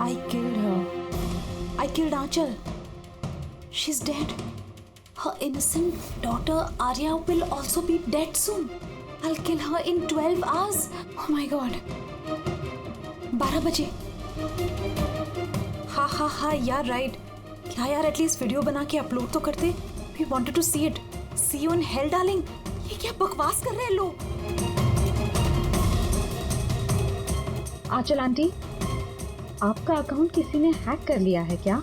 I killed her. I killed Aanchal. She's dead. Her innocent daughter Arya will also be dead soon. I'll kill her in 12 hours. Oh my God. 12 बजे. हाँ यार right. क्या यार at least video बना के upload तो करते. We wanted to see it. See you in hell, darling. ये क्या बकवास कर रहे हैं लोग. आंचल आंटी, आपका अकाउंट किसी ने हैक कर लिया है क्या?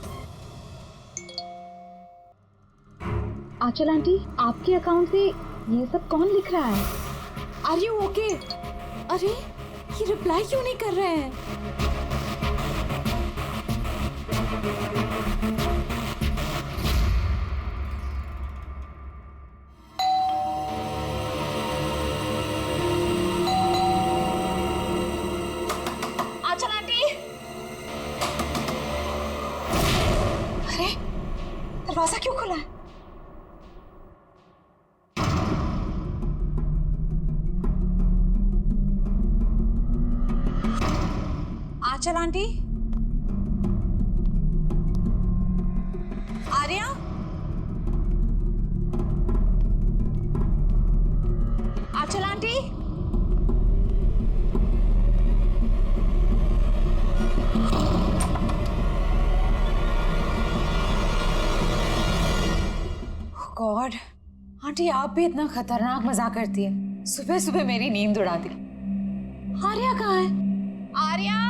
आंचल आंटी, आपके अकाउंट से ये सब कौन लिख रहा है? Are you okay? अरे ये रिप्लाई क्यों नहीं कर रहे हैं? आंचल आंटी, अरे दरवाजा क्यों खुला है? आंचल आंटी, आर्या, आंचल आंटी, गॉड, आंटी आप भी इतना खतरनाक मजाक करती है. सुबह सुबह मेरी नींद उड़ा दी. आर्या कहाँ है? आर्या,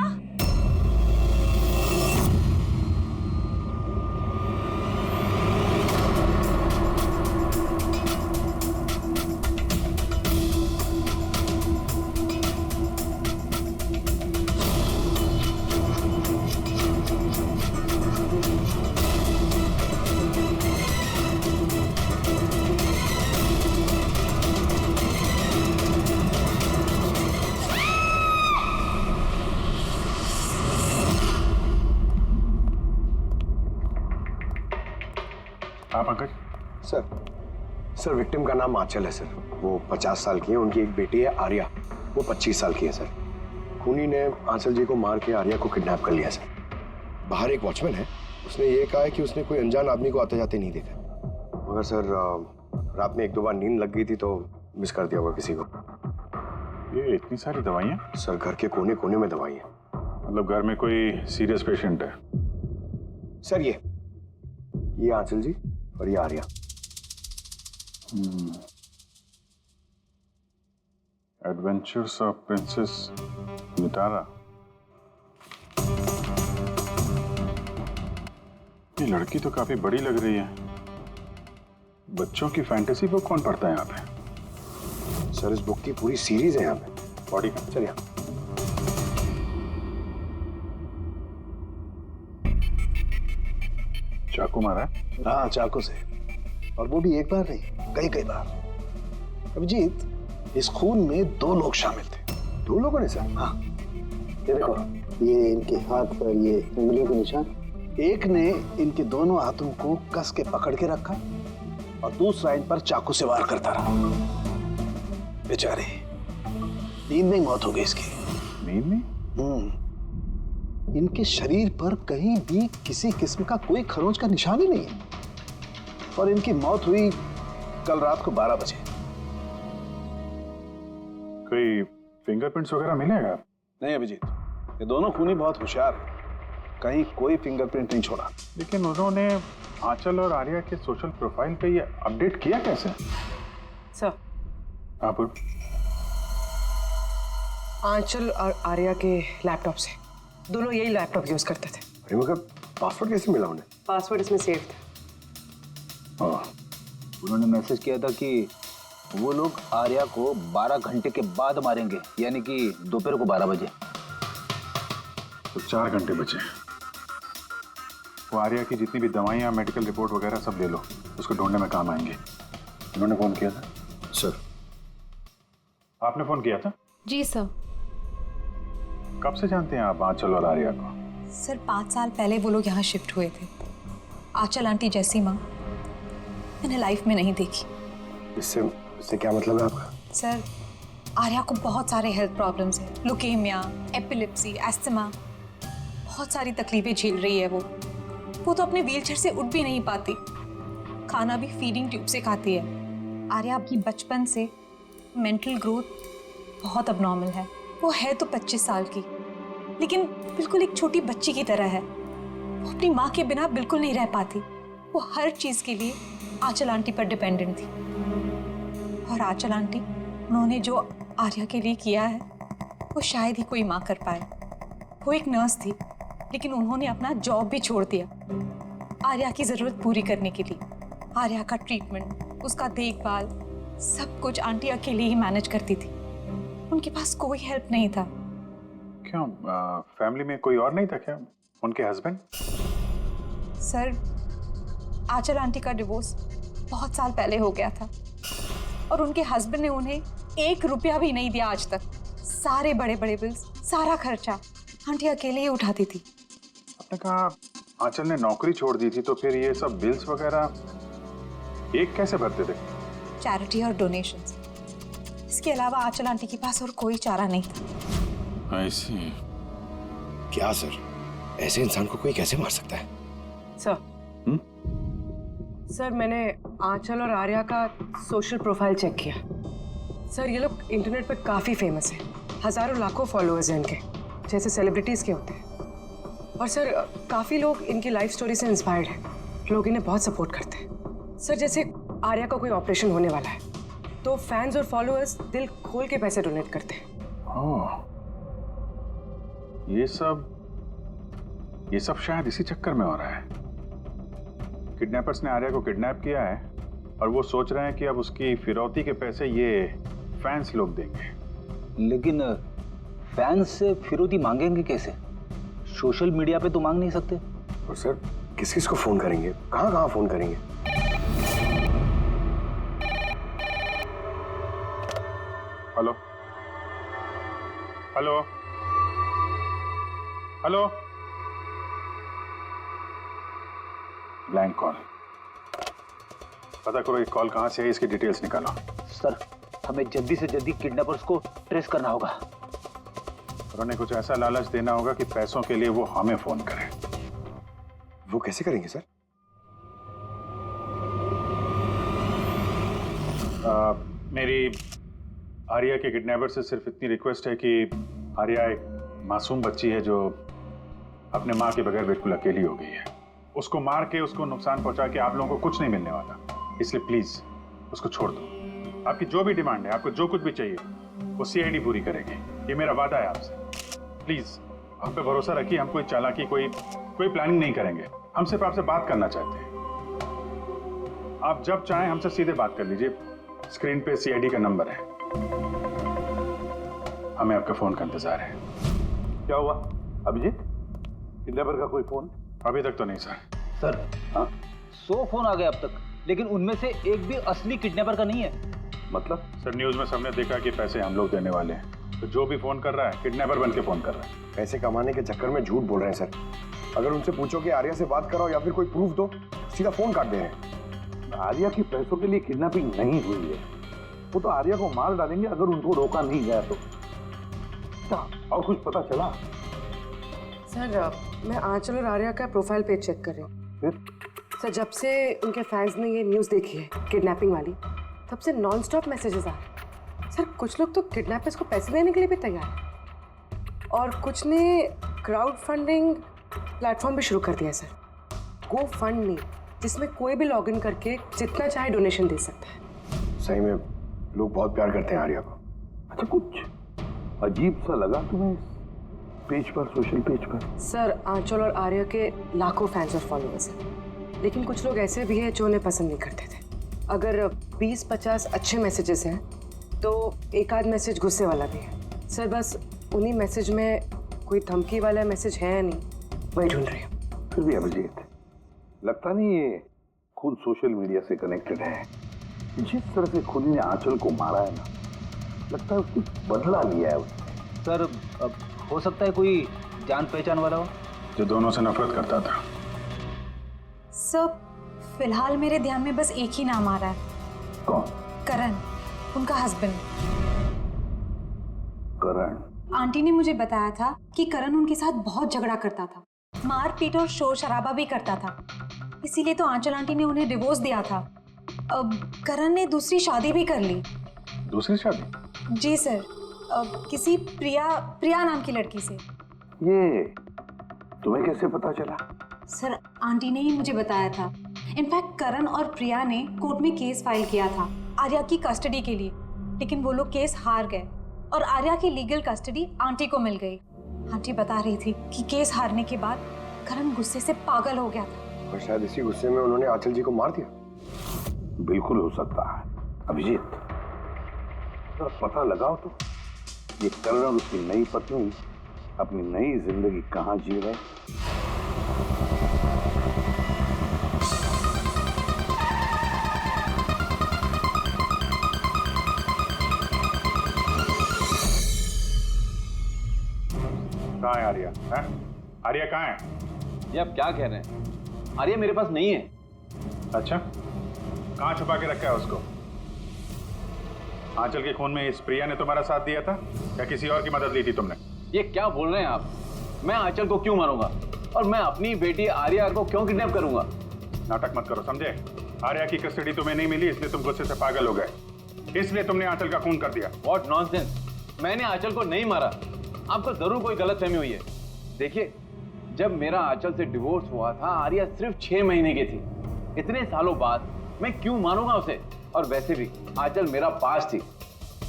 आप अंकल? सर विक्टिम का नाम आंचल है सर. वो 50 साल की है. उनकी एक बेटी है आर्या, वो 25 साल की है सर. खूनी ने आंचल जी को मार के आर्या को किडनैप कर लिया सर. बाहर एक वॉचमैन है, उसने ये कहा है कि उसने कोई अनजान आदमी को आते जाते नहीं देखा. मगर सर रात में 1-2 बार नींद लग गई थी तो मिस कर दिया होगा किसी को. ये इतनी सारी दवाइयाँ? सर घर के कोने कोने में दवाई है. मतलब घर में कोई सीरियस पेशेंट है? सर ये आंचल जी और ये Arya. Adventures of princess Nitara. ये लड़की तो काफी बड़ी लग रही है. बच्चों की फैंटेसी बुक कौन पढ़ता है यहाँ पे? सर इस बुक की पूरी सीरीज है यहाँ पे. बॉडी का? सर यहाँ चाकू मारा है? हाँ, चाकू से. और वो भी एक बार नहीं, कई कई बार. अभिजीत, इस खून में 2 लोग शामिल थे. 2 लोगों ने सर? हाँ, ये देखो, ये इनके हाथ पर ये उंगलियों के निशान. एक ने इनके दोनों हाथों को कस के पकड़ के रखा और दूसरा इन पर चाकू से वार करता रहा. बेचारे, नींद में मौत हो गई इसकी. नींद में? इनके शरीर पर कहीं भी किसी किस्म का कोई खरोंच का निशान ही नहीं है. और इनकी मौत हुई कल रात को 12 बजे. कोई फिंगरप्रिंट्स वगैरह मिलेगा? नहीं अभिजीत, ये दोनों खूनी बहुत होशियार हैं. कहीं कोई फिंगरप्रिंट नहीं छोड़ा. लेकिन उन्होंने आंचल और आर्या के सोशल प्रोफाइल पे ये अपडेट किया कैसे? सर, आप आंचल और आर्या के लैपटॉप से. दोनों यही लैपटॉप यूज करते थे. अरे मगर पासवर्ड कैसे मिला उन्हें? पासवर्ड इसमें सेव था. उन्होंने मैसेज किया था कि वो लोग आर्या को 12 घंटे के बाद मारेंगे, यानी कि दोपहर को 12 बजे. तो 4 घंटे बचे. वो आर्या की जितनी भी दवाइयाँ, मेडिकल रिपोर्ट वगैरह सब ले लो, उसको ढूंढने में काम आएंगे. उन्होंने फोन किया था? सर. आपने फोन किया था? जी सर. कब से जानते हैं आप आंचल और आर्या को? सर 5 साल पहले वो लोग यहाँ शिफ्ट हुए थे. आंचल आंटी जैसी माँ मैंने लाइफ में नहीं देखी. इससे क्या मतलब है आपका? सर आर्या को बहुत सारे हेल्थ प्रॉब्लम्स हैं. लुकेमिया, एपिलेप्सी, एस्थमा, बहुत सारी तकलीफें झेल रही है वो तो अपने व्हीलचेयर से उठ भी नहीं पाती, खाना भी फीडिंग ट्यूब से खाती है। आर्या की बचपन से मेंटल ग्रोथ बहुत अबनॉर्मल है। वो है तो 25 साल की, लेकिन बिल्कुल एक छोटी बच्ची की तरह है। वो अपनी माँ के बिना बिल्कुल नहीं रह पाती। वो हर चीज़ के लिए आंचल आंटी पर डिपेंडेंट थी। और आंचल आंटी, उन्होंने जो आर्या के लिए किया है वो शायद ही कोई माँ कर पाए। वो एक नर्स थी, लेकिन उन्होंने अपना जॉब भी छोड़ दिया आर्या की ज़रूरत पूरी करने के लिए। आर्या का ट्रीटमेंट, उसका देखभाल, सब कुछ आंटी अकेले ही मैनेज करती थी। उनके पास कोई हेल्प नहीं था। क्यों, फैमिली में कोई और नहीं था क्या? उनके हस्बैंड? सर, आंचल आंटी का डिवोर्स बहुत साल पहले हो गया था और उनके हस्बैंड ने उन्हें 1 रुपया भी नहीं दिया आज तक। सारे बड़े बड़े बिल्स, सारा खर्चा आंटी अकेले ही उठाती थी। आपने कहा आंचल ने नौकरी छोड़ दी थी, तो फिर ये सब बिल्स वगैरह एक कैसे भरते थे? चैरिटी और डोनेशंस, इसके अलावा आंचल आंटी के पास और कोई चारा नहीं था। ऐसी क्या सर, ऐसे इंसान को कोई कैसे मार सकता है? सर सर, मैंने आंचल और आर्या का सोशल प्रोफाइल चेक किया। सर, ये लोग इंटरनेट पर काफ़ी फेमस हैं। हज़ारों लाखों फॉलोअर्स हैं इनके, जैसे सेलिब्रिटीज़ के होते हैं। और सर, काफ़ी लोग इनकी लाइफ स्टोरी से इंस्पायर्ड हैं। लोग इन्हें बहुत सपोर्ट करते हैं। सर, जैसे आर्या का कोई ऑपरेशन होने वाला है तो फैंस और फॉलोअर्स दिल खोल के पैसे डोनेट करते हैं। ये सब शायद इसी चक्कर में हो रहा है। किडनैपर्स ने आर्या को किडनैप किया है और वो सोच रहे हैं कि अब उसकी फिरौती के पैसे ये फैंस लोग देंगे। लेकिन फैंस से फिरौती मांगेंगे कैसे? सोशल मीडिया पे तो मांग नहीं सकते। और सर, किस किस को फोन करेंगे, कहाँ कहाँ फोन करेंगे? Hello hello hello, blank call. पता करो ये कॉल कहाँ से है, इसकी डिटेल्स निकालो। सर, हमें जल्दी से जल्दी किडनैपर्स को ट्रेस करना होगा। और उन्हें कुछ ऐसा लालच देना होगा कि पैसों के लिए वो हमें फोन करें। वो कैसे करेंगे सर? मेरी आर्या के किडनैपर से सिर्फ इतनी रिक्वेस्ट है कि आर्या एक मासूम बच्ची है जो अपने माँ के बगैर बिल्कुल अकेली हो गई है। उसको मार के, उसको नुकसान पहुंचा के आप लोगों को कुछ नहीं मिलने वाला, इसलिए प्लीज उसको छोड़ दो। आपकी जो भी डिमांड है, आपको जो कुछ भी चाहिए, वो सीआईडी पूरी करेगी। ये मेरा वादा है आपसे। प्लीज आप पे भरोसा रखिए। हम कोई चालाकी, कोई प्लानिंग नहीं करेंगे। हम सिर्फ आपसे बात करना चाहते हैं। आप जब चाहें हमसे सीधे बात कर लीजिए। स्क्रीन पे सीआईडी का नंबर है। हमें आपके फोन का इंतजार है। क्या हुआ अभिजीत? किडनैपर का कोई फोन? अभी तक तो नहीं सर। सर, 100 फोन आ गए अब तक, लेकिन उनमें से एक भी असली किडनैपर का नहीं है। मतलब? सर, न्यूज में सबने देखा कि पैसे हम लोग देने वाले हैं, तो जो भी फोन कर रहा है किडनैपर बन के फोन कर रहा है। पैसे कमाने के चक्कर में झूठ बोल रहे हैं सर। अगर उनसे पूछो कि आर्या से बात कराओ या फिर कोई प्रूफ दो, सीधा फोन काट दे रहे हैं। आर्या की पैसों के लिए किडनैपिंग नहीं हुई है। वो तो आर्या को मार डालेंगे अगर उनको रोका नहीं गया तो। क्या और कुछ पता चला? सर, मैं आंचल और आर्या का प्रोफाइल पेज चेक कर रही हूँ। फिर? सर, जब से उनके फैंस ने ये न्यूज़ देखी है किडनैपिंग वाली, तब से नॉन स्टॉप मैसेजेस आ रहे हैं। सर, कुछ लोग तो किडनैपर्स को पैसे देने के लिए भी तैयार हैं और कुछ ने क्राउड फंडिंग प्लेटफॉर्म भी शुरू कर दिया है सर, गो फंड मी, जिसमें कोई भी लॉगिन करके जितना चाहे डोनेशन दे सकता है। सही में लोग बहुत प्यार करते हैं आर्या को। अच्छा, कुछ अजीब सा लगा तुम्हें इस पेज पर, सोशल पेज पर? सर, आंचल और आर्या के लाखों फैंस और फॉलोअर्स हैं, लेकिन कुछ लोग ऐसे भी हैं जो उन्हें पसंद नहीं करते थे। अगर 20-50 अच्छे मैसेजेस हैं तो एक आध मैसेज गुस्से वाला भी है। सर, बस उन्हीं मैसेज में कोई धमकी वाला मैसेज है या नहीं, वही ढूंढ रही हूँ। फिर भी अभिजीत, लगता नहीं ये खुद सोशल मीडिया से कनेक्टेड है। जिस तरह से खुद ने आंचल को मारा है ना, लगता है उसकी बदला लिया है उसने। सर, अब हो सकता है कोई जान पहचान वाला हो जो दोनों से नफरत करता था। सर, फिलहाल मेरे ध्यान में बस एक ही नाम आ रहा है। कौन? करण, उनका हस्बैंड। करण? आंटी ने मुझे बताया था कि करण उनके साथ बहुत झगड़ा करता था, मारपीट और शोर शराबा भी करता था। इसीलिए तो आंचल आंटी ने उन्हें डिवोर्स दिया था। अब करण ने दूसरी शादी भी कर ली। दूसरी शादी? जी सर, किसी प्रिया नाम की लड़की से। ये तुम्हें कैसे पता चला? सर, आंटी ने ही मुझे बताया था। इनफैक्ट करण और प्रिया ने कोर्ट में केस फाइल किया था आर्या की कस्टडी के लिए, लेकिन वो लोग केस हार गए और आर्या की लीगल कस्टडी आंटी को मिल गई। आंटी बता रही थी कि केस हारने के बाद करण गुस्से से पागल हो गया था और शायद इसी गुस्से में उन्होंने आंचल जी को मार दिया। बिल्कुल हो सकता है अभिजीत, तो पता लगाओ तो ये करण और उसकी नई पत्नी अपनी नई जिंदगी कहाँ जी रहे। कहाँ है आर्या? आर्या कहाँ है? ये आप क्या कह रहे हैं? आर्या मेरे पास नहीं है। अच्छा, कहाँ छुपा के रखा है उसको? आंचल के खून में इस प्रिया ने तुम्हारा साथ दिया था या किसी और की मदद ली थी तुमने? ये क्या बोल रहे हैं आप? मैं आंचल को क्यों मारूंगा और मैं अपनी बेटी आर्या को क्यों किडनैप करूंगा? नाटक मत करो, समझे? आर्या की कस्टडी तुम्हें नहीं मिली इसलिए तुम गुस्से से पागल हो गए, इसलिए तुमने आंचल का खून कर दिया। What nonsense! मैंने आंचल को नहीं मारा। आपको जरूर कोई गलतफहमी हुई है। देखिए, जब मेरा आंचल से डिवोर्स हुआ था आर्या सिर्फ 6 महीने की थी। इतने सालों बाद मैं क्यों मारूंगा उसे? और वैसे भी आंचल मेरा पास थी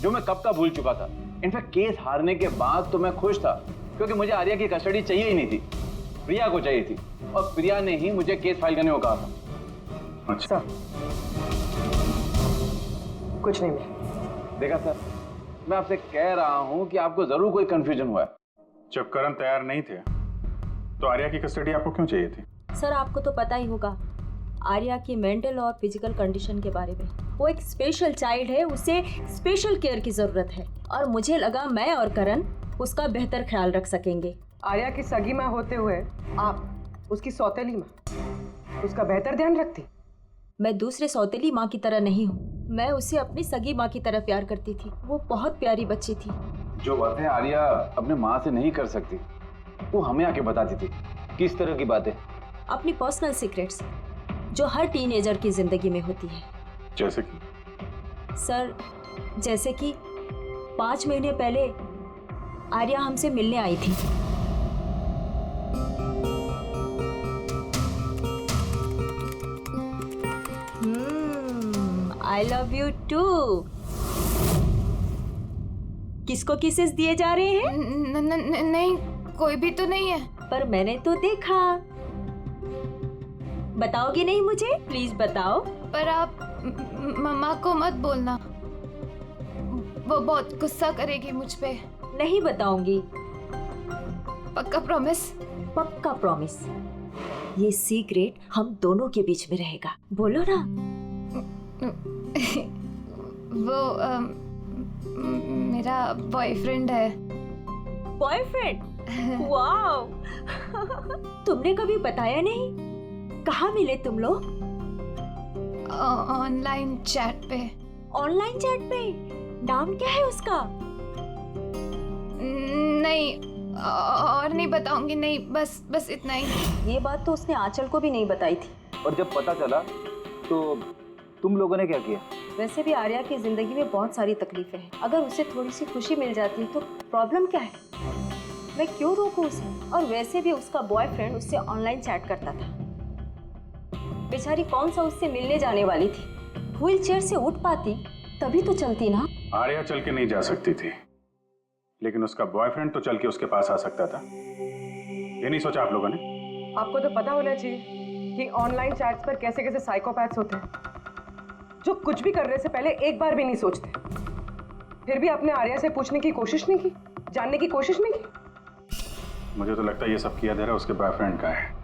जो मैं कब का भूल चुका था। इनफैक्ट केस हारने के बाद तो मैं खुश था क्योंकि मुझे आर्या की कस्टडी चाहिए ही नहीं थी, प्रिया को चाहिए थी और प्रिया ने ही मुझे केस फाइल करने को कहा था। अच्छा, कुछ नहीं मिला। देखा सर, मैं आपसे कह रहा हूं कि आपको जरूर कोई कंफ्यूजन हुआ है। जब करण तैयार नहीं थे तो आर्या की कस्टडी आपको क्यों चाहिए थी? सर, आपको तो पता ही होगा आर्या की मेंटल और फिजिकल कंडीशन के बारे में। वो एक स्पेशल चाइल्ड है, उसे स्पेशल केयर की जरूरत है और मुझे लगा मैं और करण उसका बेहतर ख्याल रख सकेंगे। आर्या की सगी माँ होते हुए आप उसकी सौतेली माँ, उसका बेहतर ध्यान रखती? मैं दूसरे सौतेली माँ की तरह नहीं हूँ, मैं उसे अपनी सगी माँ की तरह प्यार करती थी। वो बहुत प्यारी बच्ची थी। जो बातें आर्या अपने माँ से नहीं कर सकती वो हमें आके बताती थी। किस तरह की बातें? अपनी पर्सनल सीक्रेट्स जो हर टीनेजर की जिंदगी में होती है। जैसे कि? सर, जैसे कि 5 महीने पहले आर्या हमसे मिलने आई थी। I love you too. किसको किसेस दिए जा रहे हैं? नहीं, कोई भी तो नहीं है। पर मैंने तो देखा। बताओगे नहीं मुझे? प्लीज बताओ। पर आप मम्मा को मत बोलना, वो बहुत गुस्सा करेगी मुझ पे। नहीं बताऊंगी। पक्का प्रॉमिस? पक्का प्रॉमिस। ये सीक्रेट हम दोनों के बीच में रहेगा। बोलो ना। वो मेरा बॉयफ्रेंड है। बॉयफ्रेंड? वाओ। तुमने कभी बताया नहीं। कहाँ मिले तुम लोग? ऑनलाइन चैट पे। ऑनलाइन चैट पे? नाम क्या है उसका? नहीं, और नहीं बताऊंगी। नहीं, बस इतना ही। ये बात तो उसने आंचल को भी नहीं बताई थी। और जब पता चला तो तुम लोगों ने क्या किया? वैसे भी आर्या की जिंदगी में बहुत सारी तकलीफें हैं। अगर उसे थोड़ी सी खुशी मिल जाती है तो प्रॉब्लम क्या है? मैं क्यों रोकूं उसे? और वैसे भी उसका बॉयफ्रेंड उससे ऑनलाइन चैट करता था। बेचारी कौन सा उससे मिलने जाने वाली थी। व्हील चेयर से उठ पाती तभी तो चलती ना। आर्या चल के नहीं जा सकती थी, लेकिन उसका बॉयफ्रेंड तो चल के उसके पास आ सकता था। ये नहीं सोचा आप लोगों ने? आपको तो पता होना चाहिए कि ऑनलाइन चैट्स पर कैसे कैसे साइकोपैथ्स होते हैं जो कुछ भी करने से पहले एक बार भी नहीं सोचते। फिर भी आपने आर्या से पूछने की कोशिश नहीं की, जानने की कोशिश नहीं की। मुझे तो लगता है ये सब किया धरा उसके बॉयफ्रेंड का है।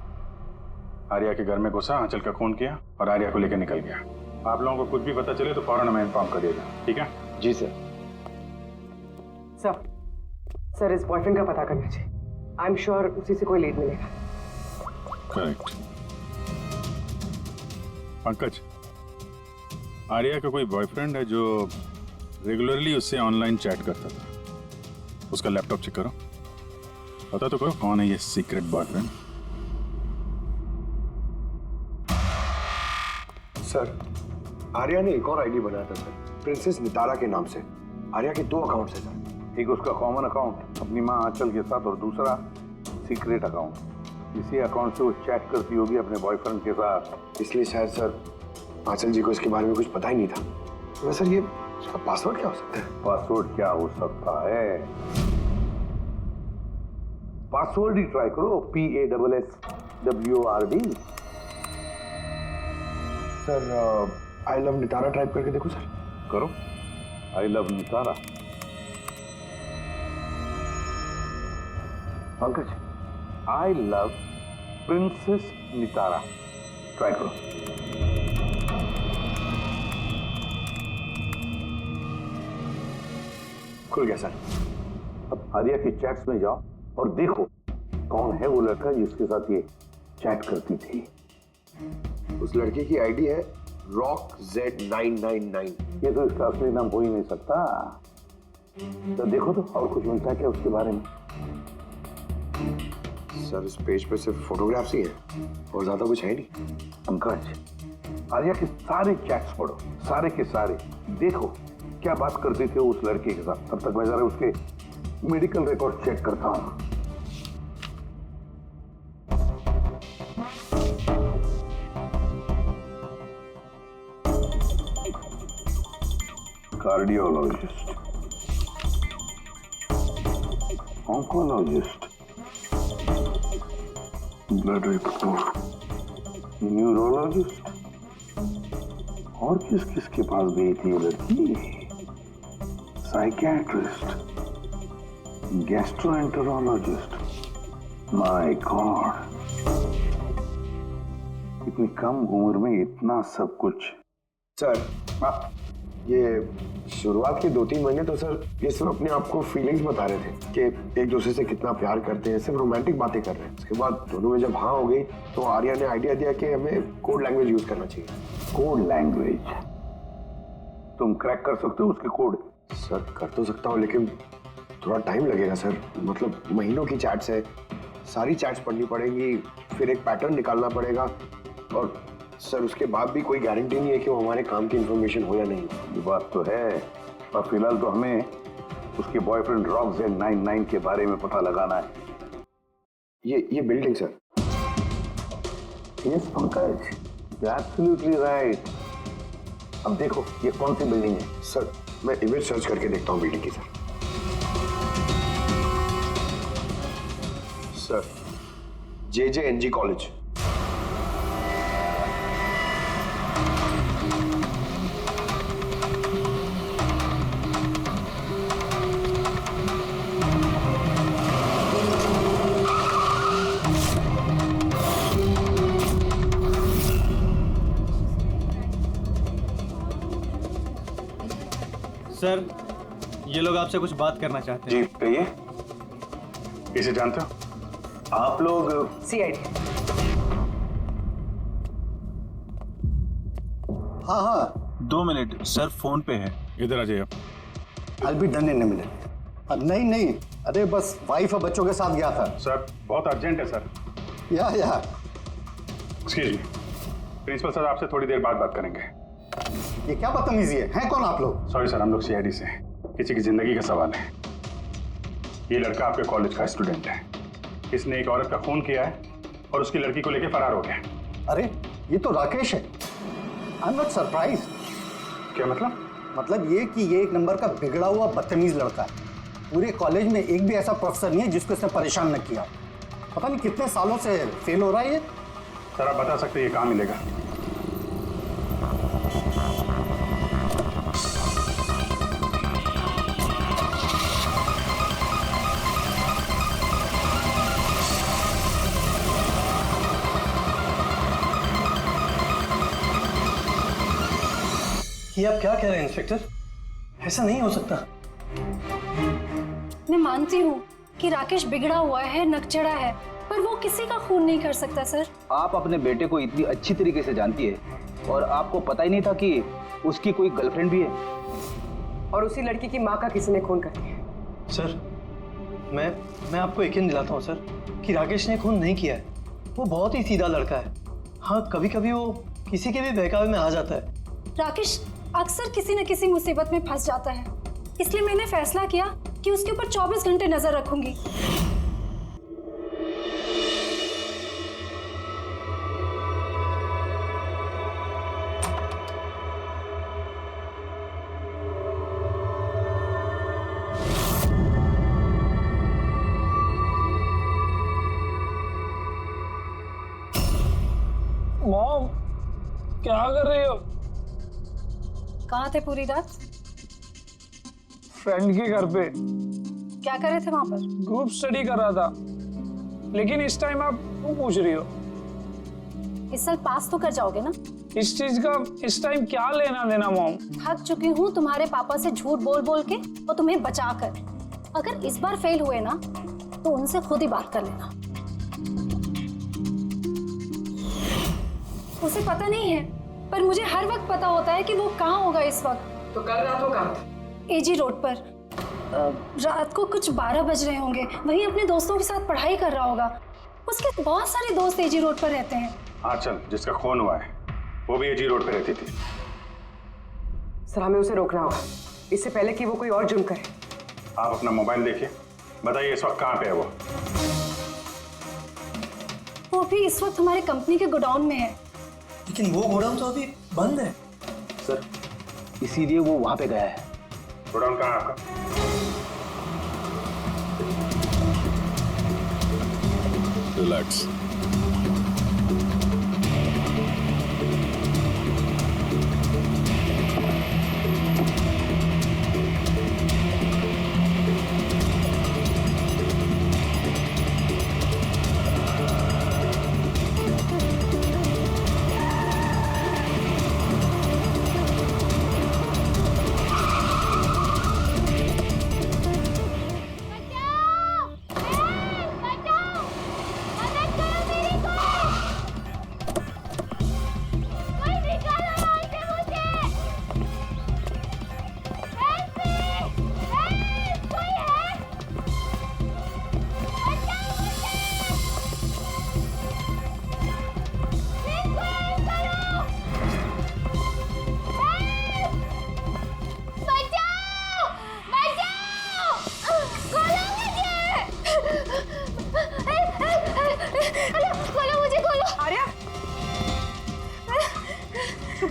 आर्या के घर में घुसा, आंचल का खून किया और आर्या को लेकर निकल गया। आप लोगों को कुछ भी पता चले तो फौरन हमें इन्फॉर्म करिएगा, ठीक है? जी सर। सर, इस बॉयफ्रेंड का पता करना चाहिए। आई एम श्योर उसी से कोई लीड मिलेगा। करेक्ट। पंकज, आर्या का कोई बॉयफ्रेंड है जो रेगुलरली उससे ऑनलाइन चैट करता था? उसका लैपटॉप चेक करो, पता तो करो कौन है ये सीक्रेट बॉयफ्रेंड। सर आर्या ने एक और आईडी बनाया था सर, प्रिंसेस नितारा के नाम से। आर्या के 2 अकाउंट्स हैं सर। एक उसका कॉमन अकाउंट अपनी माँ आंचल के साथ और दूसरा सीक्रेट अकाउंट। इसी अकाउंट से वो चैट करती होगी अपने बॉयफ्रेंड के साथ। इसलिए शायद सर आंचल जी को इसके बारे में कुछ पता ही नहीं था। तो सर ये इसका पासवर्ड क्या हो सकता है? पासवर्ड क्या हो सकता है? पासवर्ड ही ट्राई करो, PASSWORD। Sir I love Nitara type करके देखो सर। करो, I love Nitara. Pankaj, I love princess Nitara, try करो। खुल गया सर। अब आर्या के चैट्स में जाओ और देखो कौन है वो लड़का जिसके साथ ये चैट करती थी। उस लड़के की आईडी है रॉक Z999। ये तो इसका असली नाम हो ही नहीं सकता। तो देखो तो और कुछ मिलता है क्या उसके बारे में? सर इस पेज पे सिर्फ फोटोग्राफ्स ही हैं और ज्यादा कुछ है नहीं। पंकज, आर्या के सारे चैट्स पढ़ो, सारे के सारे। देखो क्या बात करते थे उस लड़के के साथ। तब तक मैं जरा उसके मेडिकल रिकॉर्ड चेक करता हूं। Cardiologist, oncologist, blood report, neurologist, और किस किस के पास गई थी ये लड़की? Psychiatrist, gastroenterologist. माय गॉड, इतनी कम उम्र में इतना सब कुछ। सर ये शुरुआत के 2-3 महीने तो सर ये सिर्फ अपने आप को फीलिंग्स बता रहे थे कि एक दूसरे से कितना प्यार करते हैं, सिर्फ रोमांटिक बातें कर रहे हैं। उसके बाद दोनों में जब हाँ हो गई तो आर्या ने आइडिया दिया कि हमें कोड लैंग्वेज यूज करना चाहिए। Code language? तुम क्रैक कर सकते हो उसके कोड? सर कर तो सकता हूँ लेकिन थोड़ा टाइम लगेगा सर। मतलब महीनों की चैट्स है, सारी चैट्स पढ़नी पड़ेंगी, फिर एक पैटर्न निकालना पड़ेगा और सर उसके बाद भी कोई गारंटी नहीं है कि वो हमारे काम की इंफॉर्मेशन हो या नहीं। ये बात तो है, पर फिलहाल तो हमें उसके बॉयफ्रेंड रॉक Z99 के बारे में पता लगाना है। ये building sir. Yes Pankaj, you are absolutely right. अब देखो ये कौन सी बिल्डिंग है? सर मैं इमेज सर्च करके देखता हूँ बिल्डिंग की। Sir JJNG college. सर ये लोग आपसे कुछ बात करना चाहते हैं। जी कहिए। इसे जानते हो? आप लोग CID। हाँ 2 मिनट सर, फोन पे है। इधर आ जाइए। I'll be done in a minute। नहीं अरे बस वाइफ और बच्चों के साथ गया था। सर बहुत अर्जेंट है सर। या एक्सक्यूज मी, प्रिंसिपल सर आपसे थोड़ी देर बाद बात करेंगे। ये क्या बदतमीजी है? हैं कौन आप लोग? सॉरी सर, हम लोग CID से हैं। किसी की जिंदगी का सवाल है। ये लड़का आपके कॉलेज का स्टूडेंट है। इसने एक औरत का खून किया है और उसकी लड़की को लेकर फरार हो गया। अरे ये तो राकेश है। I am not surprise. क्या मतलब? मतलब ये कि ये एक नंबर का बिगड़ा हुआ बदतमीज लड़का है। पूरे कॉलेज में एक भी ऐसा प्रोफेसर नहीं है जिसको इसने परेशान न किया। पता नहीं कितने सालों से फेल हो रहा है ये। सर आप बता सकते हैं ये कहाँ मिलेगा? ये आप क्या कह रहे हैं इंस्पेक्टर? ऐसा नहीं हो सकता। मैं मानती हूँ कि राकेश बिगड़ा हुआ है, नकचड़ा है, पर वो किसी का खून नहीं कर सकता सर। आप अपने बेटे को इतनी अच्छी तरीके से जानती है और आपको पता ही नहीं था कि उसकी कोई गर्लफ्रेंड भी है। और उसी लड़की की माँ का किसी ने खून कर दिया। सर मैं आपको यकीन दिलाता हूँ सर कि राकेश ने खून नहीं किया है। वो बहुत ही सीधा लड़का है। हाँ, कभी कभी वो किसी के भी बहकावे में आ जाता है। राकेश अक्सर किसी न किसी मुसीबत में फंस जाता है, इसलिए मैंने फैसला किया कि उसके ऊपर 24 घंटे नजर रखूंगी। मॉम, क्या कर रही हो? कहाँ थे पूरी रात? फ्रेंड के घर पे। क्या कर रहे थे वहां पर? ग्रुप स्टडी कर रहा था। लेकिन इस टाइम आप क्यों पूछ रही हो? इस साल पास तो कर जाओगे ना? इस चीज का इस टाइम क्या लेना देना मॉम? थक चुकी हूँ तुम्हारे पापा से झूठ बोल बोल के और तुम्हें बचा कर। अगर इस बार फेल हुए ना तो उनसे खुद ही बात कर लेना। उसे पता नहीं है, पर मुझे हर वक्त पता होता है कि वो कहाँ होगा इस वक्त। तो कल रात को कहाँ था? एजी रोड पर। रात को कुछ 12 बज रहे होंगे। वहीं अपने दोस्तों के साथ पढ़ाई कर रहा होगा। उसके बहुत सारे दोस्त एजी रोड पर रहते हैं। आंचल, जिसका खून हुआ है, वो भी एजी रोड पे रहती थी। सर, हमें उसे रोकना होगा इससे पहले कि वो कोई और जुर्म करे। आप अपना मोबाइल देखिए, बताइए इस वक्त कहाँ पे है वो भी इस वक्त हमारे कंपनी के गोडाउन में है। लेकिन वो गोडाउन तो अभी बंद है सर, इसीलिए वो वहां पे गया है। गोडाउन कहाँ है आपका? रिलैक्स।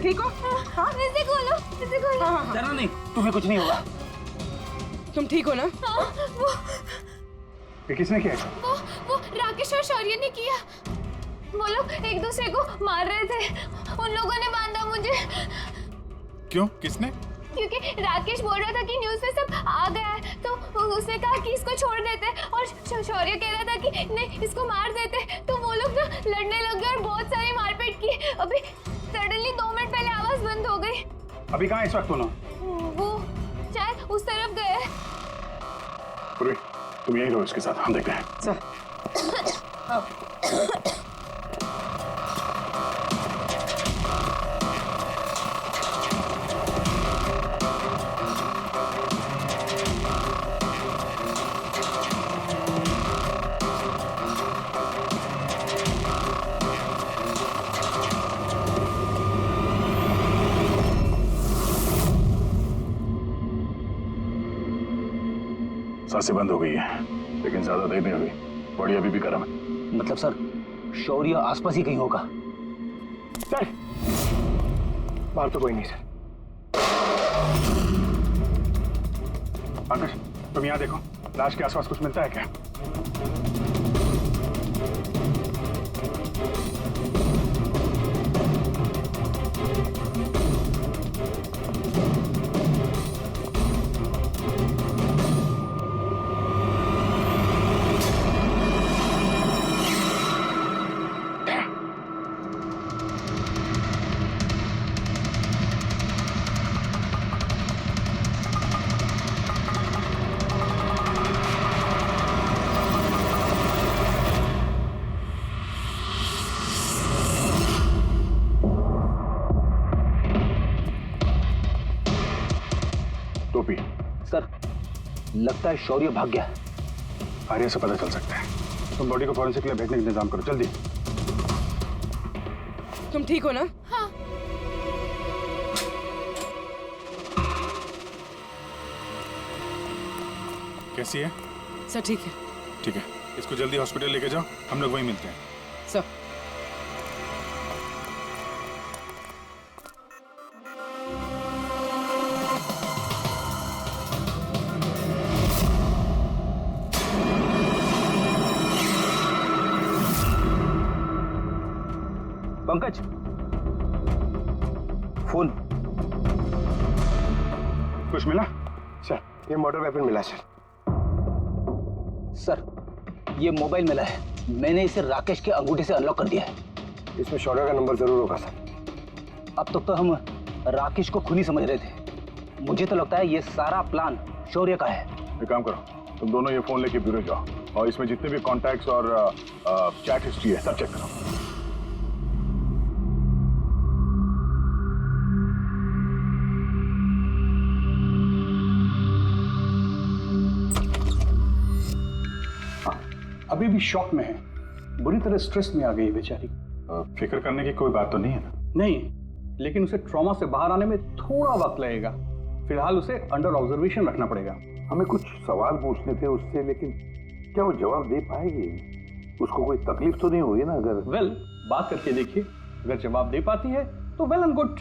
ठीक हो? हाँ, इसे खोलो, इसे खोलो। हाँ, डरना नहीं, तुम्हें कुछ नहीं होगा। तुम ठीक हो ना? हाँ, वो ये किसने किया? वो राकेश और शौर्य ने किया। वो लोग एक दूसरे को मार रहे थे। उन लोगों ने बांधा मुझे। क्यों? किसने? क्योंकि राकेश बोल रहा था कि न्यूज़ में सब आ गया है, तो उसने कहा कि इसको छोड़ देते, और शौर्य कह रहा था कि नहीं, इसको मार देते। तो वो लोग ना लड़ने लग गए और बहुत सारी मारपीट की। अभी सडनली 2 मिनट पहले आवाज बंद हो गई। अभी कहाँ इस वक्त दोनों? वो शायद उस तरफ गए। पूर्वी, तुम यहीं रहो इसके साथ, हम देखते हैं। चल। सांसें बंद हो गई है, लेकिन ज्यादा देर नहीं हुई। बॉडी अभी भी गर्म है। मतलब सर, शौर्य आसपास ही कहीं होगा। सर, बाहर तो कोई नहीं सर। पंकज, तुम यहाँ देखो, लाश के आसपास कुछ मिलता है क्या? सर, लगता है शौर्य भाग गया। आर्या से पता चल सकता है। तुम बॉडी को फॉरेंसिक लैब भेजने का इंतजाम करो जल्दी। तुम ठीक हो ना? हाँ। कैसी है? सर ठीक है। ठीक है, इसको जल्दी हॉस्पिटल लेके जाओ, हम लोग वहीं मिलते हैं। Sir Pankaj, phone. कुछ मिला? सर ये मर्डर वेपन मिला सर। सर ये मोबाइल मिला है, मैंने इसे राकेश के अंगूठे से अनलॉक कर दिया है। इसमें शौर्य का नंबर जरूर होगा सर। अब तक तो हम राकेश को खूनी समझ रहे थे, मुझे तो लगता है ये सारा प्लान शौर्य का है। एक काम करो, तुम दोनों ये फोन लेके ब्यूरो जाओ और इसमें जितने भी कॉन्टैक्ट्स और चैट हिस्ट्री है सब चेक करो। अभी भी शॉक में है, बुरी तरह स्ट्रेस में आ गई है बेचारी। फिक्र करने की कोई बात तो नहीं है ना? नहीं, लेकिन उसे ट्रॉमा से बाहर आने में थोड़ा वक्त लगेगा। फिलहाल उसे अंडर ऑब्जर्वेशन रखना पड़ेगा। हमें कुछ सवाल पूछने थे उससे, लेकिन क्या वो जवाब दे पाएगी? उसको कोई तकलीफ तो नहीं हुई ना? अगर वेल, बात करके देखिए, अगर जवाब दे पाती है तो वेल एंड गुड।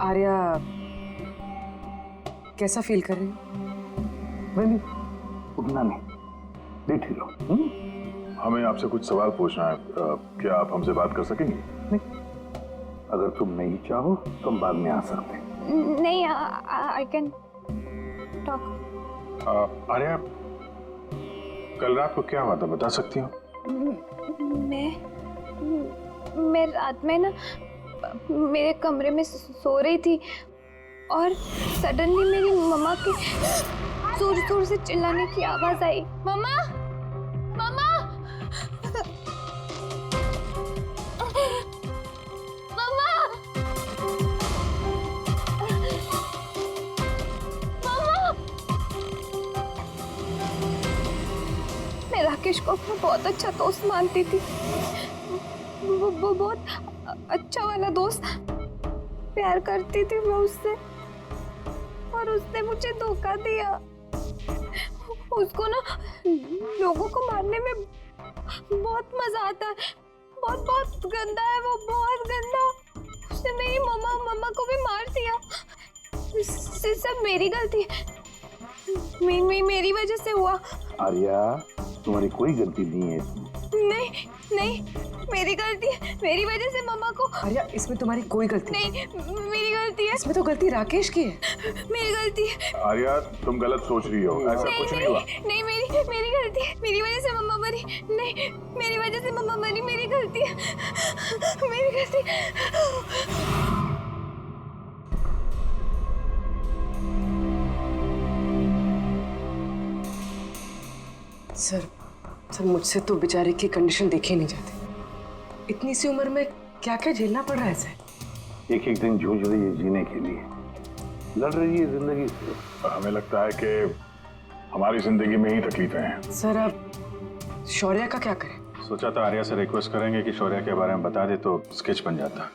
आर्या कैसा फील कर रही है? नहीं, उतना नहीं, देख लो। हमें आपसे कुछ सवाल पूछना है, क्या आप हमसे बात कर सकेंगे? नहीं, अगर तुम नहीं चाहो तो हम बाद में आ सकते हैं। नहीं, आई कैन टॉक। आर्या, कल रात को क्या हुआ था बता सकती हो? मैं रात में ना मेरे कमरे में सो रही थी और सडनली मेरी मम्मा की जोर जोर से चिल्लाने की आवाज आई। मम्मा, मम्मा, मम्मा, मम्मा। मैं राकेश को अपना बहुत अच्छा दोस्त मानती थी, वो बहुत अच्छा वाला दोस्त। प्यार करती थी मैं उससे और उसने मुझे धोखा दिया। उसको ना लोगों को मारने में बहुत मजा आता है। बहुत बहुत गंदा है वो, बहुत गंदा। उसने मेरी मम्मा को भी मार दिया। सब मेरी गलती है, मेरी वजह से हुआ। आर्या, तुम्हारी कोई गलती नहीं है इसमें। नहीं, मेरी गलती है। मेरी वजह से मम्मा को। आर्या, इसमें तुम्हारी कोई गलती नहीं, मेरी गलती है। इसमें तो गलती राकेश की है। मेरी गलती है। आर्या, तुम गलत सोच रही हो, ऐसा कुछ नहीं हुआ। नहीं, मेरी गलती है। मेरी वजह से मम्मा मरी। नहीं, मेरी वजह से मम्मा मरी। मेरी गलती है, मेरी गलती। सर मुझसे तो बेचारे की कंडीशन देखी नहीं जाती। इतनी सी उम्र में क्या क्या झेलना पड़ रहा है सर। एक एक दिन जूझ रही है जीने के लिए, लड़ रही है जिंदगी से। हमें लगता है कि हमारी जिंदगी में ही तकलीफें हैं। सर अब शौर्य का क्या करें? सोचा था आर्या से रिक्वेस्ट करेंगे कि शौर्य के बारे में बता दे तो स्केच बन जाता।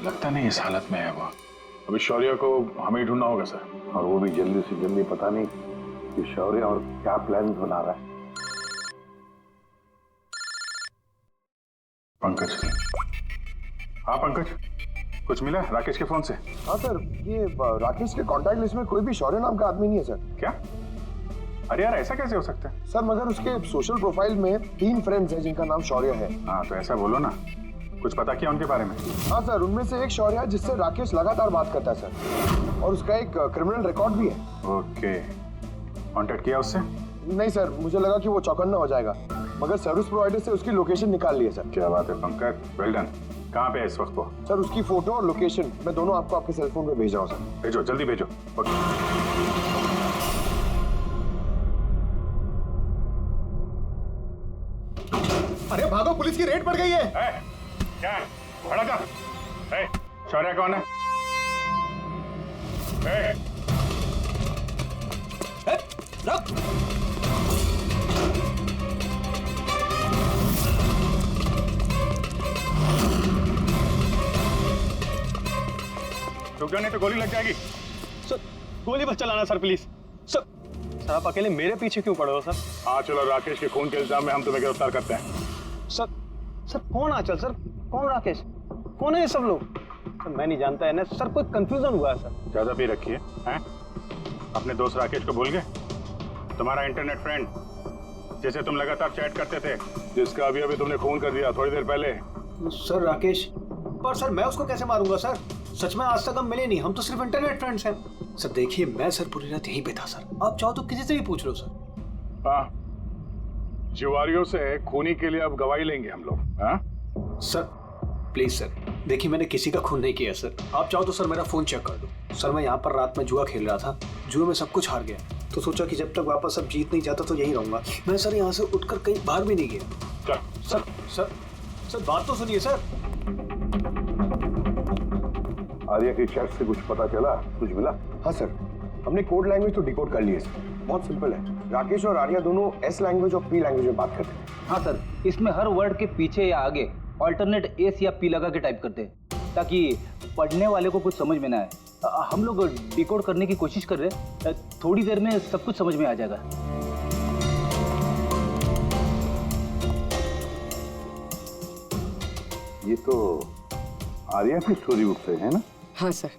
लगता नहीं इस हालत में है वो। अभी शौर्य को हमें ही ढूंढना होगा सर, और वो भी जल्दी से जल्दी। पता नहीं कि शौर्य और क्या प्लान बना रहा है। पंकज। हाँ पंकज, कुछ मिला राकेश के फोन से? हाँ सर, ये राकेश के कांटेक्ट लिस्ट में कोई भी शौर्य नाम का आदमी नहीं है सर। क्या? अरे यार, ऐसा कैसे हो सकता है? सर मगर उसके सोशल प्रोफाइल में 3 फ्रेंड्स हैं जिनका नाम शौर्य है। हाँ तो ऐसा बोलो ना, कुछ पता किया उनके बारे में? हाँ सर, उनमें से एक शौर्य है जिससे राकेश लगातार बात करता है सर, और उसका एक क्रिमिनल रिकॉर्ड भी है। ओके, कांटेक्ट किया उससे? नहीं सर, मुझे लगा कि वो चौकन्ना हो जाएगा, मगर सर्विस प्रोवाइडर से उसकी लोकेशन निकाल ली है सर। क्या बात है पंकज, वेल डन। कहाँ पे है इस वक्त वो? सर उसकी फोटो और लोकेशन मैं दोनों आपको आपके सेल फोन पे भेज रहा हूँ सर। भेजो, जल्दी भेजो। अरे भागो, पुलिस की रेड पड़ गई है। क्या है? खड़ा जा। शौर्य कौन है? रुक। रुक जा, नहीं तो गोली लग जाएगी। सर गोली मत चलाना सर, प्लीज। सर आप अकेले मेरे पीछे क्यों पड़े हो सर? आंचल और राकेश के खून के इल्जाम में हम तुम्हें गिरफ्तार करते हैं। सर कौन आंचल सर, कौन राकेश, कौन है ये सब लोग? सर मैं नहीं जानता है ना सर, कोई कंफ्यूजन हुआ है सर। ज्यादा पी रखी है, हैं? अपने दोस्त राकेश को भूल गए? तुम्हारा इंटरनेट फ्रेंड जैसे तुम लगातार चैट करते थे, जिसका अभी अभी तुमने खून कर दिया थोड़ी देर पहले। सर राकेश, पर सर मैं उसको कैसे मारूंगा सर? सच में आज तक हम मिले नहीं, हम तो सिर्फ इंटरनेट फ्रेंड्स हैं। सर देखिए मैं सर पूरी रात यहीं पे था सर, आप चाहो तो किसी से भी पूछ लो सर। हाँ, जुआरियों से खूनी के लिए अब गवाही लेंगे हम लोग। हाँ सर प्लीज सर, देखिए मैंने किसी का खून नहीं किया सर, आप चाहो तो सर मेरा फोन चेक कर दो। सर मैं यहाँ पर रात में जुआ खेल रहा था, जुए में सब कुछ हार गया, तो सोचा कि जब तक वापस अब जीत नहीं जाता तो यहीं रहूंगा मैं। सर यहाँ से उठकर कहीं बाहर भी नहीं गया। सर सर सर बात तो सुनिए सर। आर्या की चैट से कुछ पता चला, कुछ मिला? हाँ सर, हमने कोड लैंग्वेज तो डिकोड कर ली है सर। बहुत सिंपल है, राकेश और आर्या दोनों एस लैंग्वेज और पी लैंग्वेज में बात करते हैं। हाँ सर, इसमें हर वर्ड के पीछे या आगे ऑल्टरनेट एस या पी लगा के टाइप करते हैं ताकि पढ़ने वाले को कुछ समझ में ना आए। हम लोग डिकोड करने की कोशिश कर रहे हैं, थोड़ी देर में सब कुछ समझ में आ जाएगा। ये तो आर्या की स्टोरी बुक से है ना? हाँ sir,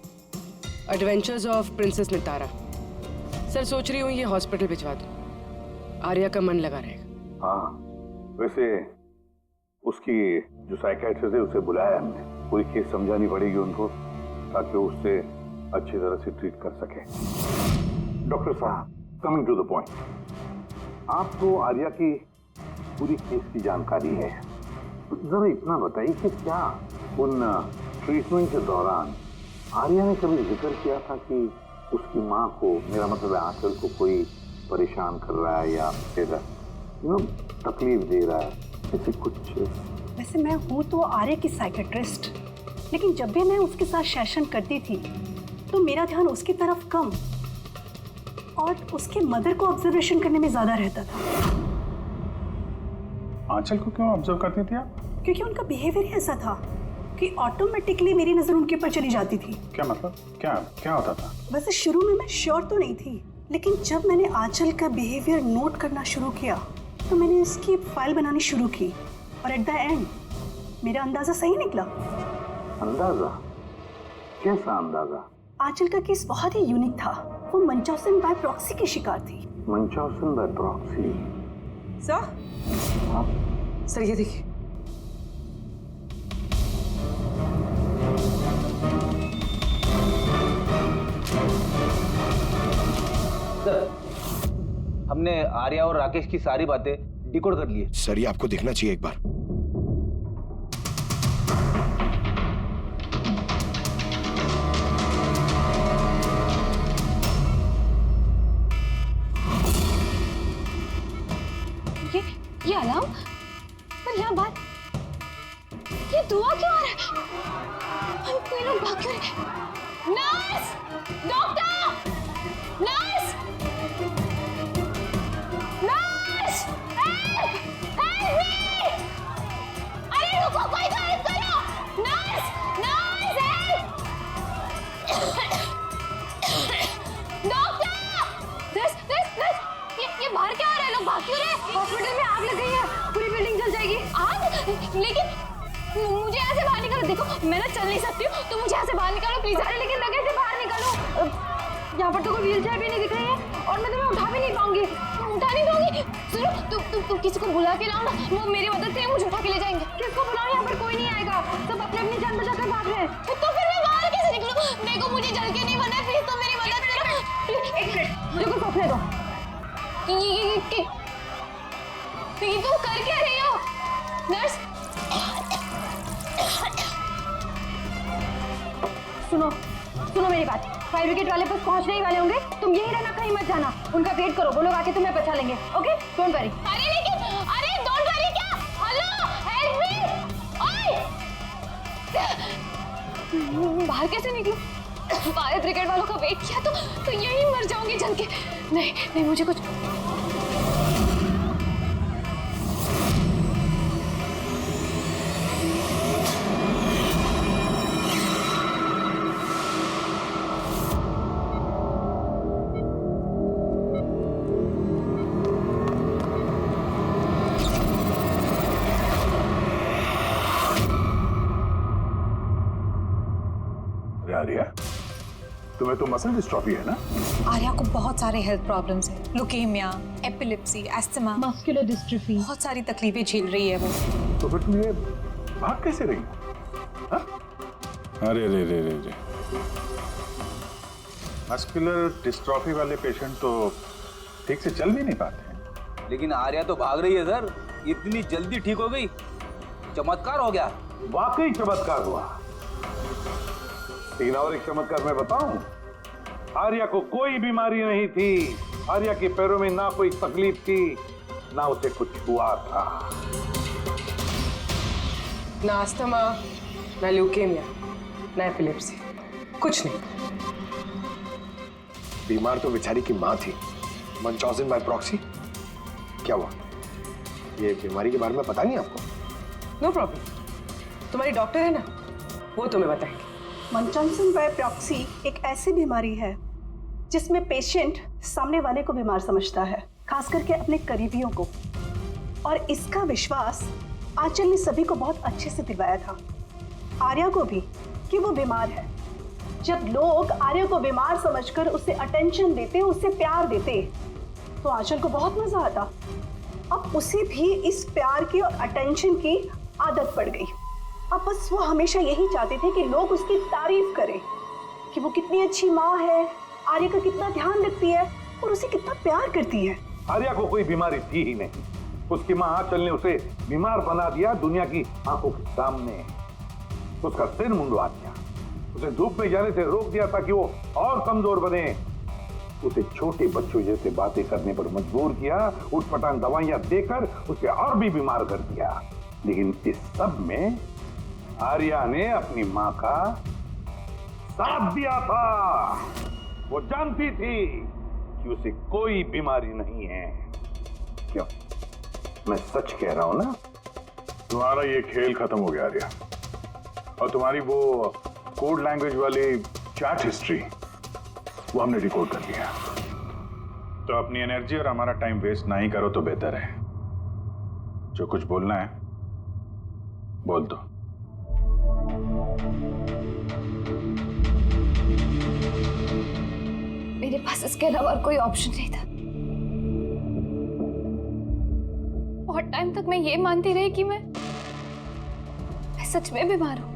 adventures of princess Nitara. Sir सोच रही हूँ ये हॉस्पिटल भिजवा दूँ, आर्या का मन लगा रहेगा। हाँ, वैसे उसकी जो साइकियाट्रिस्ट है उसे बुलाया हमने, पूरी केस समझानी पड़ेगी उनको ताकि वो उससे अच्छी तरह से ट्रीट कर सके। डॉक्टर साहब, कमिंग टू द पॉइंट, आपको आर्या की पूरी केस की जानकारी है, जरा इतना बताइए कि क्या उन ट्रीटमेंट के दौरान आर्या ने कभी जिक्र किया था कि उसकी माँ को, मेरा मतलब है आंचल को, कोई परेशान कर रहा है या फिर तकलीफ दे रहा है, ऐसे कुछ? वैसे मैं हूँ तो आर्या की साइकेट्रिस्ट, लेकिन जब भी मैं उसके साथ सेशन करती थी तो मेरा ध्यान उसकी तरफ कम और उसके मदर को ऑब्जर्वेशन करने में ज्यादा रहता था। आंचल को क्यों ऑब्जर्व करती थी आप? क्योंकि उनका बिहेवियर ऐसा था कि ऑटोमेटिकली मेरी नजर उनके ऊपर चली जाती थी। क्या मतलब, क्या होता था? वैसे शुरू में मैं श्योर तो नहीं थी, लेकिन जब मैंने आंचल का बिहेवियर नोट करना शुरू किया तो मैंने इसकी फाइल बनानी शुरू की और एट द एंड मेरा अंदाजा सही निकला। अंदाजा? कैसा अंदाजा? आंचल का केस बहुत ही यूनिक था, वो मंचाउसन बाय प्रॉक्सी की शिकार थी। मंचाउसन बाय प्रॉक्सी? सर सर ये देखिए, सर हमने आर्या और राकेश की सारी बातें डिकोड कर ली है। सर ये आपको देखना चाहिए एक बार। ये अलार्म, पर यहाँ बात, ये दुआ क्यों आ रहा है? हम कोई लोग भाग क्यों रहे? Nurse, doctor, nurse, nurse, help me! अरे रुको, कोई तो हेल्प करो! Nurse, nurse, help! Doctor! Nurse, ये बाहर क्या आ रहे हैं? लोग भाग क्यों रहे हैं? हॉस्पिटल में आग लग गई है, पूरी बिल्डिंग जल जाएगी। आग? लेकिन मुझे यहाँ से बाहर निकालो। देखो मैं ना चल नहीं सकती हूँ, तो मुझे यहाँ से बाहर निकालो प्लीज। अरे लेकिन मैं कैसे बाहर निकालूं? यहाँ पर तो कोई व्हीलचेयर भी नहीं दिख रही है और मैं तुम्हें उठा भी नहीं पाऊंगी। उठा नहीं पाऊंगी? सुनो, तुम किसी को बुला के लाओ ना, वो मेरी मदद से मुझे उठा के ले जाएंगे। किसको बुलाओ? यहाँ पर कोई नहीं आएगा, सब अपनी अपनी जान बचाकर भाग रहे हैं। तो फिर मैं बाहर कैसे निकलूं? देखो मुझे जल के नहीं बना है, प्लीज तुम मेरी मदद करो। एक मिनट, देखो सोचने दो। ये तुम कर क्या रही हो? नर्स, सुनो मेरी बात। फायर ब्रिगेड वाले बस पहुंचने ही वाले होंगे, तुम यही रहना, कहीं मत जाना। उनका वेट करो, वो लोग आके तुम्हें बचा लेंगे। Okay, don't worry. अरे लेकिन, अरे डोंट वरी क्या? Hello, help me! ओए! बाहर कैसे निकलूं? फायर ब्रिगेड वालों का वेट किया तो यहीं मर जाऊंगी जल के। नहीं नहीं, मुझे कुछ आर्या, तुम्हें तो मसल डिस्ट्रॉफी है ना? आर्या को बहुत सारे हेल्थ प्रॉब्लम्स हैं, leukaemia, epilepsy, asthma, muscular dystrophy, बहुत सारी तकलीफें झेल रही है वो। तो फिर तुम ये भाग कैसे रही? अरे रे रे रे रे, मस्कुलर डिस्ट्रॉफी वाले पेशेंट तो ठीक से चल भी नहीं पाते हैं। लेकिन आर्या तो भाग रही है सर, इतनी जल्दी ठीक हो गई, चमत्कार हो गया। वाकई चमत्कार हुआ। लेकिन और एक चमत्कार मैं बताऊं, आर्या को कोई बीमारी नहीं थी। आर्या के पैरों में ना कोई तकलीफ थी, ना उसे कुछ हुआ था। ना अस्थमा, ना ल्यूकेमिया, ना एपिलेप्सी, कुछ नहीं। बीमार तो बेचारी की माँ थी, मंचॉजिन बाय प्रॉक्सी। क्या हुआ? ये बीमारी के बारे में पता नहीं आपको? नो प्रॉब्लम, तुम्हारी डॉक्टर है ना, वो तुम्हें बताएंगे। मंचॉन्सन बाय प्रॉक्सी एक ऐसी बीमारी है जिसमें पेशेंट सामने वाले को बीमार समझता है, खास करके अपने करीबियों को। और इसका विश्वास आंचल ने सभी को बहुत अच्छे से दिलवाया था, आर्या को भी, कि वो बीमार है। जब लोग आर्या को बीमार समझकर उसे अटेंशन देते, उसे प्यार देते, तो आंचल को बहुत मजा आता। अब उसे भी इस प्यार की और अटेंशन की आदत पड़ गई। अब बस वो हमेशा यही चाहते थे कि लोग उसकी तारीफ करें कि वो कितनी अच्छी माँ है, आर्या का कितना ध्यान रखती है और उसे कितना प्यार करती है। आर्या को कोई बीमारी थी ही नहीं। उसकी माँ आंचल ने उसे बीमार बना दिया दुनिया की आंखों के सामने। उसका सिर मुंडवा दिया, उसे धूप में जाने से रोक दिया ताकि वो और कमजोर बने। उसे छोटे बच्चों जैसे बातें करने पर मजबूर किया, उठपटांग दवाइयां देकर उसे और भी बीमार कर दिया। लेकिन इस सब में आर्या ने अपनी माँ का साथ दिया था। वो जानती थी कि उसे कोई बीमारी नहीं है। क्यों? मैं सच कह रहा हूं ना? तुम्हारा ये खेल खत्म हो गया आर्या, और तुम्हारी वो कोड लैंग्वेज वाली चैट हिस्ट्री वो हमने डिकोड कर लिया। तो अपनी एनर्जी और हमारा टाइम वेस्ट ना ही करो तो बेहतर है। जो कुछ बोलना है बोल दो। मेरे पास इसके अलावा और कोई ऑप्शन नहीं था। बहुत टाइम तक मैं ये मानती रही कि मैं सच में बीमार हूं,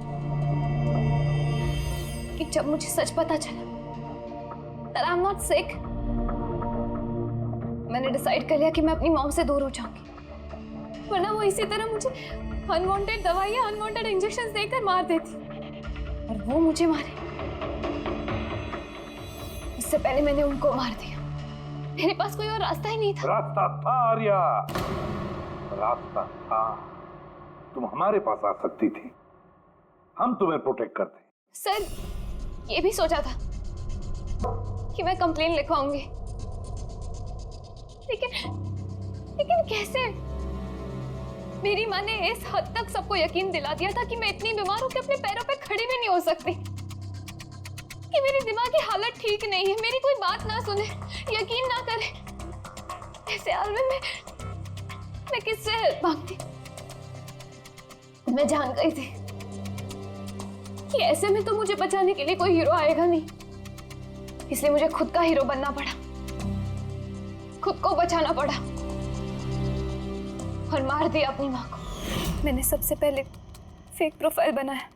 कि जब मुझे सच पता चला that I'm not sick, मैंने डिसाइड कर लिया कि मैं अपनी मॉम से दूर हो जाऊंगी, वरना वो इसी तरह मुझे अनवांटेड दवाइयां, अनवांटेड इंजेक्शंस देकर मार देती। और वो मुझे मारे इससे पहले मैंने उनको मार दिया। मेरे पास कोई और रास्ता ही नहीं था। रास्ता था आर्या, रास्ता था। तुम हमारे पास आ सकती थी, हम तुम्हें प्रोटेक्ट करते। सर, ये भी सोचा था कि मैं कंप्लेन लिखवाऊंगी, लेकिन कैसे? मेरी माँ ने इस हद तक सबको यकीन दिला दिया था कि मैं इतनी बीमार हूं कि अपने पैरों पे खड़ी भी नहीं हो सकती, कि मेरी दिमागी हालत ठीक नहीं है, मेरी कोई बात ना सुने, यकीन ना करे। ऐसे हाल में मैं किससे हेल्प मांगती? मैं जान गई थी कि ऐसे में तो मुझे बचाने के लिए कोई हीरो आएगा नहीं, इसलिए मुझे खुद का हीरो बनना पड़ा, खुद को बचाना पड़ा और मार दिया अपनी माँ को। मैंने सबसे पहले फेक प्रोफाइल बनाया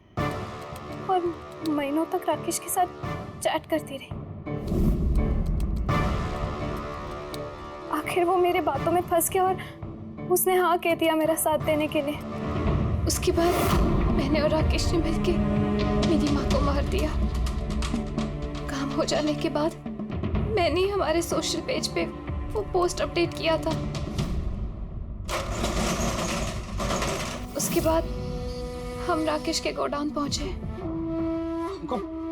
और महीनों तक राकेश के साथ चैट करती रही। आखिर वो मेरे बातों में फंस गया और उसने हाँ कह दिया मेरा साथ देने के लिए। उसके बाद मैंने और राकेश ने मिलकर मेरी माँ को मार दिया। काम हो जाने के बाद मैंने हमारे सोशल पेज पे वो पोस्ट अपडेट किया था। उसके बाद हम राकेश के गोडाउन पहुंचे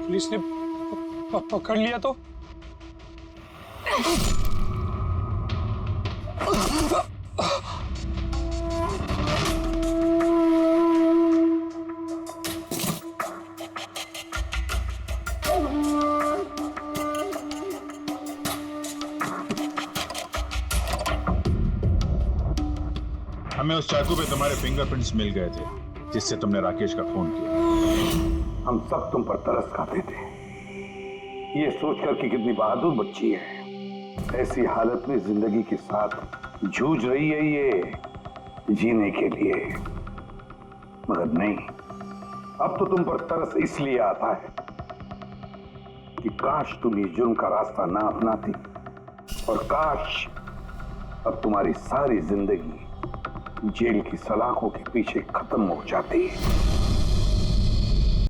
पुलिस ने पकड़ लिया तो? हमें उस चाकू पे तुम्हारे फिंगरप्रिंट्स मिल गए थे जिससे तुमने राकेश का खून किया। हम सब तुम पर तरस खाते थे, ये सोचकर कि कितनी बहादुर बच्ची है, ऐसी हालत में जिंदगी के साथ जूझ रही है ये जीने के लिए। मगर नहीं, अब तो तुम पर तरस इसलिए आता है कि काश तुम ये जुर्म का रास्ता ना अपनाती, और काश अब तुम्हारी सारी जिंदगी जेल की सलाखों के पीछे खत्म हो जाती है।